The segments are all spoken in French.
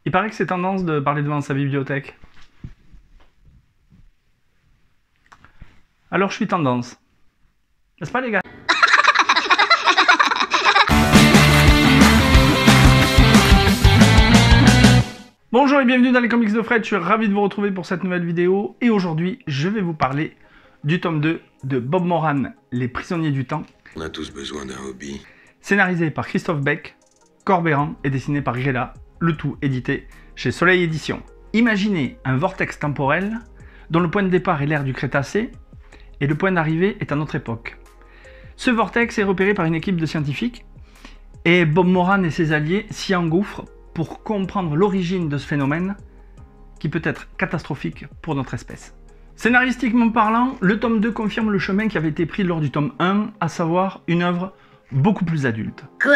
Il paraît que c'est tendance de parler devant sa bibliothèque. Alors je suis tendance. N'est-ce pas les gars? Bonjour et bienvenue dans les comics de Fred, je suis ravi de vous retrouver pour cette nouvelle vidéo. Et aujourd'hui, je vais vous parler du tome 2 de Bob Moran, Les Prisonniers du Temps. On a tous besoin d'un hobby. Scénarisé par Christophe Beck, Corberan et dessiné par Grella, le tout édité chez Soleil Éditions. Imaginez un vortex temporel dont le point de départ est l'ère du Crétacé et le point d'arrivée est à notre époque. Ce vortex est repéré par une équipe de scientifiques et Bob Moran et ses alliés s'y engouffrent pour comprendre l'origine de ce phénomène qui peut être catastrophique pour notre espèce. Scénaristiquement parlant, le tome 2 confirme le chemin qui avait été pris lors du tome 1, à savoir une œuvre beaucoup plus adulte. Quoi ?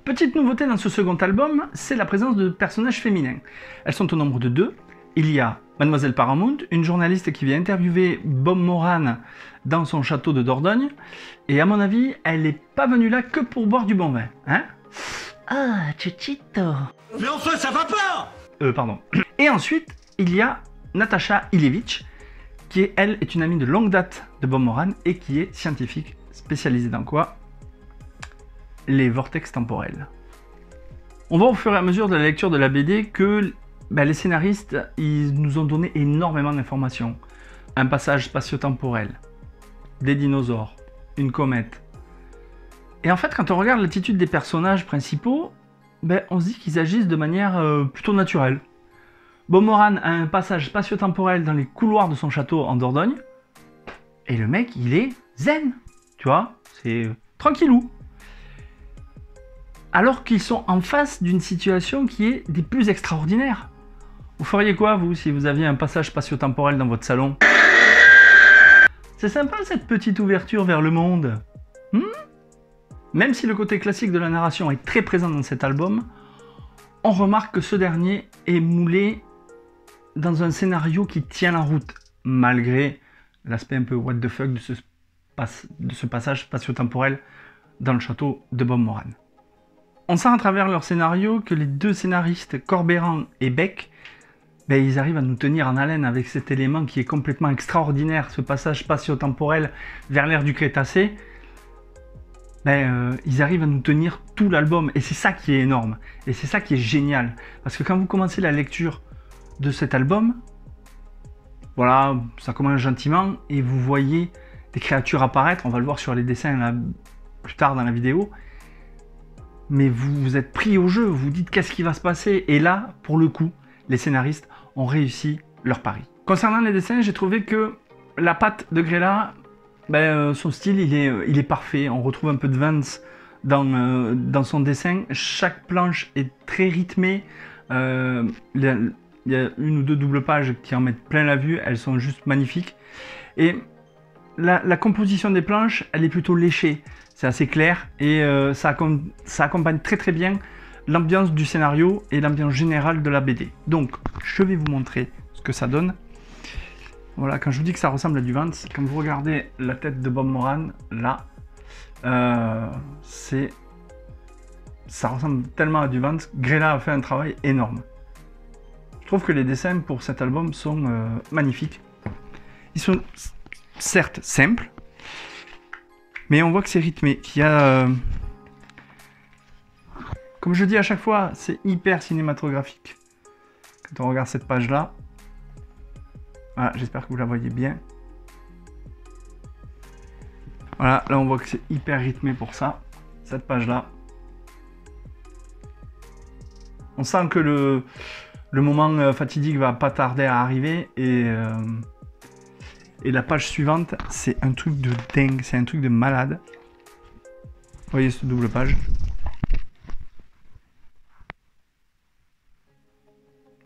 Petite nouveauté dans ce second album, c'est la présence de personnages féminins. Elles sont au nombre de 2. Il y a Mademoiselle Paramount, une journaliste qui vient interviewer Bob Moran dans son château de Dordogne. Et à mon avis, elle n'est pas venue là que pour boire du bon vin. Hein? Ah, Chuchito. Mais enfin, ça va pas! Pardon. Et ensuite, il y a Natasha Ilevich, qui elle est une amie de longue date de Bob Moran et qui est scientifique, spécialisée dans quoi? Les vortex temporels. On voit au fur et à mesure de la lecture de la BD que les scénaristes ils nous ont donné énormément d'informations. Un passage spatio-temporel, des dinosaures, une comète. Et en fait, quand on regarde l'attitude des personnages principaux, on se dit qu'ils agissent de manière plutôt naturelle. Bob Moran a un passage spatio-temporel dans les couloirs de son château en Dordogne, et le mec, il est zen, tu vois, c'est tranquillou. Alors qu'ils sont en face d'une situation qui est des plus extraordinaires. Vous feriez quoi, vous, si vous aviez un passage spatio-temporel dans votre salon? C'est sympa, cette petite ouverture vers le monde. Même si le côté classique de la narration est très présent dans cet album, on remarque que ce dernier est moulé dans un scénario qui tient la route, malgré l'aspect un peu what the fuck de ce passage spatio-temporel dans le château de Bob Moran. On sent à travers leur scénario que les deux scénaristes, Corberan et Beck, ils arrivent à nous tenir en haleine avec cet élément qui est complètement extraordinaire, ce passage spatio-temporel vers l'ère du Crétacé. Ils arrivent à nous tenir tout l'album, et c'est ça qui est énorme, et c'est ça qui est génial. Parce que quand vous commencez la lecture de cet album, voilà, ça commence gentiment, et vous voyez des créatures apparaître, on va le voir sur les dessins là, plus tard dans la vidéo, mais vous êtes pris au jeu, vous dites qu'est-ce qui va se passer, et là, pour le coup, les scénaristes ont réussi leur pari. Concernant les dessins, j'ai trouvé que la patte de Grella, son style, il est parfait, on retrouve un peu de Vance dans son dessin, chaque planche est très rythmée, il y a une ou deux doubles pages qui en mettent plein la vue, elles sont juste magnifiques, et la composition des planches, elle est plutôt léchée. C'est assez clair et ça accompagne très très bien l'ambiance du scénario et l'ambiance générale de la BD. Donc, je vais vous montrer ce que ça donne. Voilà, quand je vous dis que ça ressemble à du Vance, quand vous regardez la tête de Bob Moran, là, ça ressemble tellement à du Vance. Grella a fait un travail énorme. Je trouve que les dessins pour cet album sont magnifiques. Ils sont certes simples, mais on voit que c'est rythmé, qu'il y a... Comme je dis à chaque fois, c'est hyper cinématographique. Quand on regarde cette page-là, voilà, j'espère que vous la voyez bien. Voilà, là on voit que c'est hyper rythmé pour ça, cette page-là. On sent que le moment fatidique va pas tarder à arriver, et la page suivante, c'est un truc de dingue, c'est un truc de malade. Vous voyez cette double page.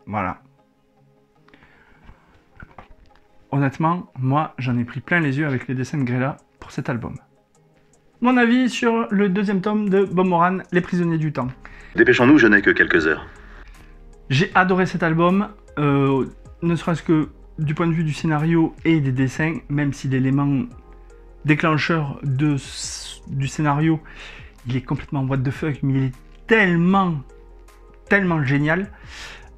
Voilà. Honnêtement, moi, j'en ai pris plein les yeux avec les dessins de Grella pour cet album. Mon avis sur le deuxième tome de Bob Moran, Les Prisonniers du Temps. Dépêchons-nous, je n'ai que quelques heures. J'ai adoré cet album, ne serait-ce que du point de vue du scénario et des dessins, même si l'élément déclencheur du scénario, il est complètement what the fuck, mais il est tellement tellement génial.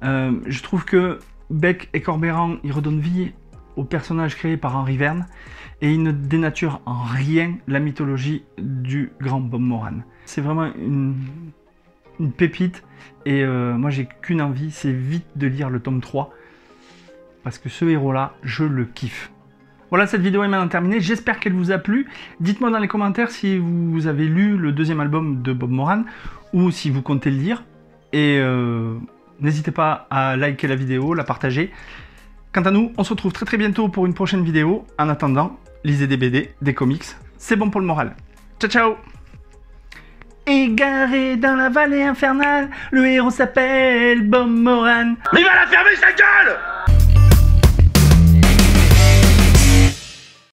Je trouve que Beck et Corberan, ils redonnent vie au personnage créé par Henry Verne et ils ne dénaturent en rien la mythologie du grand Bob Moran. C'est vraiment une pépite et moi j'ai qu'une envie, c'est vite de lire le tome 3 parce que ce héros-là, je le kiffe. Voilà, cette vidéo est maintenant terminée, j'espère qu'elle vous a plu. Dites-moi dans les commentaires si vous avez lu le deuxième album de Bob Moran ou si vous comptez le lire. Et n'hésitez pas à liker la vidéo, la partager. Quant à nous, on se retrouve très bientôt pour une prochaine vidéo. En attendant, lisez des BD, des comics, c'est bon pour le moral. Ciao ciao! Égaré dans la vallée infernale, le héros s'appelle Bob Moran. Mais il va la fermer sa gueule!